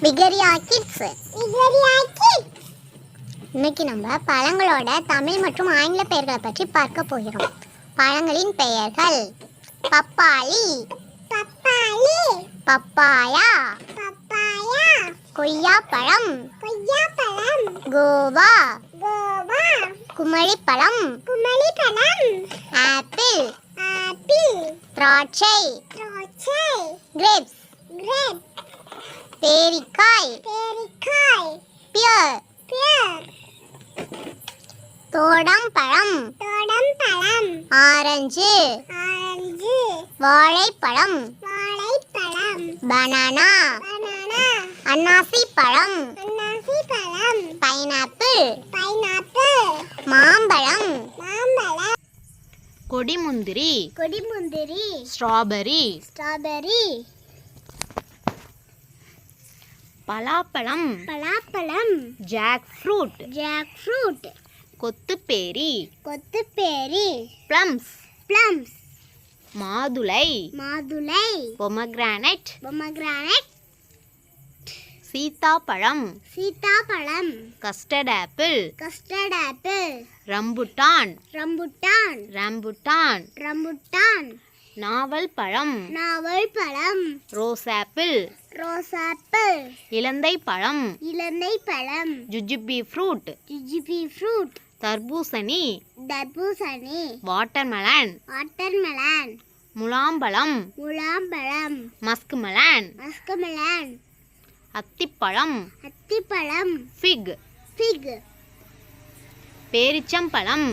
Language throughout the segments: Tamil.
விகரியா கிட்ஸ். இன்னைக்கு நம்ம பழங்களோட தமிழ் மற்றும் ஆங்கில பெயர்களை பற்றி பார்க்க போகிறோம். பழங்களின் பெயர்கள்: பப்பாளி, பப்பாயா, கொய்யாப்பழம், கோவா, குமழிப்பழம், ஆப்பிள், திராட்சை, கிரேப்ஸ், பேரிக்காய், பியர், தோடம்பழம், ஆரஞ்சு, வாழைப்பழம், பனானா, அன்னாசி பழம், பைனாப்பிள், மாம்பழம், கொடிமுந்திரி, ஸ்ட்ராபெரி, பலாப்பழம், ஜாக் ஃப்ரூட், கொத்துப்பேரி, பிளம்ஸ், மாதுளை, பொமக்ரானேட், சீத்தாப்பழம், கஸ்டர்ட் ஆப்பிள், ரம்புட்டான், நாவல் பழம், ரோஸ் ஆப்பிள், இலந்தை பழம், ஜுஜுபி ஃப்ரூட், தர்பூசணி, வாட்டர்மெலன், முலாம்பழம், மஸ்க்மெலன், அத்திப்பழம், ஃபிக், பேரிச்சம்பழம்,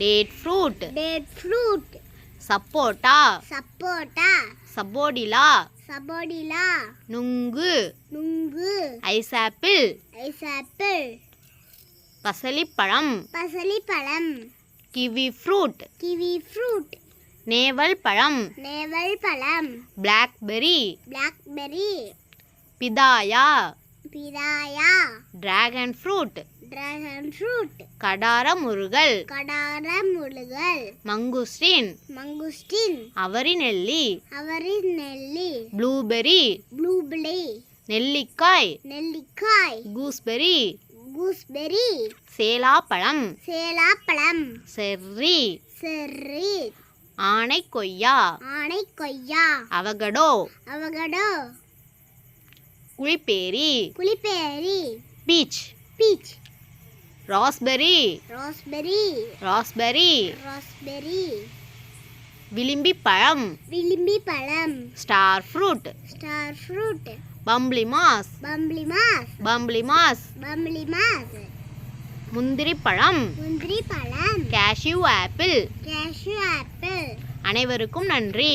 டேட் ஃப்ரூட், சப்போட்டா, சப்போடிலா, நுங்கு, ஐஸ் ஆப்பிள், பசலிப்பழம், கிவி ஃப்ரூட், நேவல் பழம், பிளாக்பெர்ரி, பிதாயா, டிராகன் ஃப்ரூட், கடார முருகல், மங்குஸ்டின், அவரிநெல்லி, ப்ளூபெர்ரி, நெல்லிக்காய், கூஸ்பெர்ரி, சேலாப்பழம், செர்ரி, ஆனைக்கொய்யா, அவகடோ, குளிப்பேரி, பீச், ராஸ்பெர்ரி, விளிம்பிப்பழம், ஸ்டார் ஃப்ரூட், பம்ப்ளிமாஸ், முந்திரிப்பழம், கேஷ்யூ ஆப்பிள். அனைவருக்கும் நன்றி.